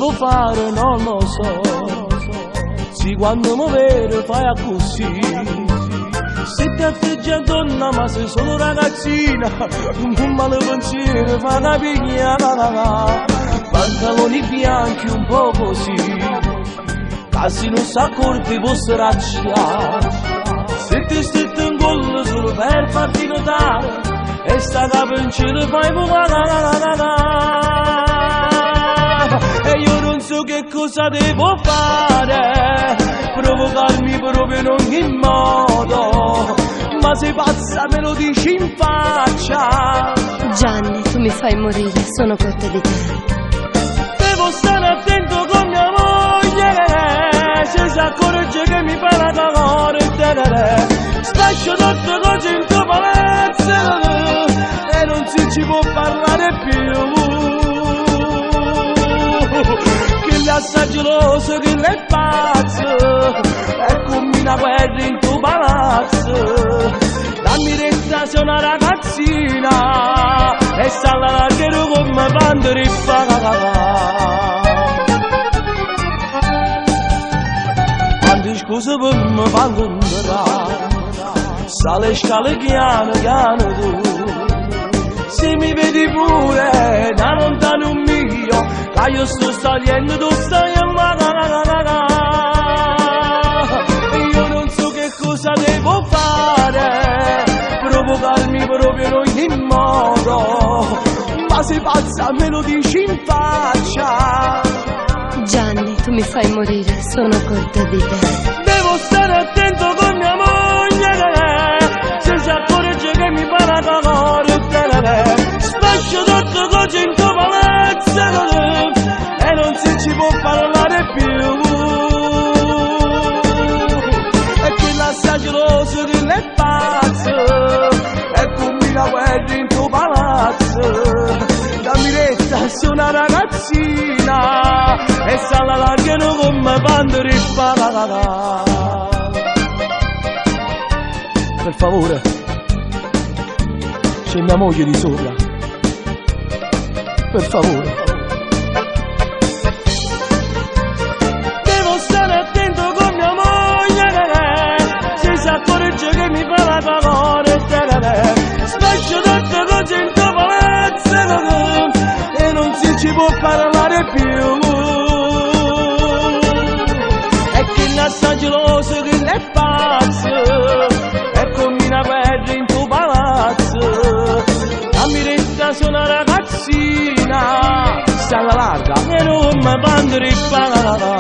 devo fare non lo so. Sì, quando mi vedo fai a così. Se ti atteggia donna ma sei solo ragazzina, un male pensiero fa una pigna. Pantaloni bianchi un po' così, quasi non si accorge fosse racciare. Se ti stette in collo solo per farti notare, e sta capo in cielo fai volare. E io non so che cosa devo fare, provocarmi proprio in ogni modo, ma sei pazza me lo dici in faccia. Gianni, tu mi fai morire, sono cotta di te. Devo stare attento con mia moglie, se si accorge che mi fa la calore. Spaccio tutte cose in tuo palazzo e non ci può parlare più. Che l'assaggeroso, che l'è pazzo, e combina guerra in tuo palazzo. Dammi retta, sei una ragazzina e sta alla larghero come quando rifà. Quante scuse per me fanno incontrare, sale scale piano piano tu. Se mi vedi pure da lontano un mio, che io sto stagliendo, tu stai a io non so che cosa devo fare, provocarmi proprio in ogni modo, ma sei pazza me lo dici in faccia. Gianni, tu mi fai morire, sono cotta di te. Devo stare attento con mia moglie, se si accorge che mi fa la calore. Spaccio tutte cose in tuo palazzo e non si può parlare più. E che l'assaggeroso che l'è pazzo e combina guerra in tuo palazzo. Dammi retta, sei una ragazzina e sta alla larghero come quando rifà. Per favore, c'è mia moglie di sopra, per favore. Devo stare attento con mia moglie, se si accorge che mi fa la calore. Spaccio tutte cose in tuo palazzo e non si può parlare più. E che l'assaggeroso che l'è pazzo e combina guerra in tuo palazzo. Dammi retta, sei una ragazzina, sta alla larga e non mi quando rifà.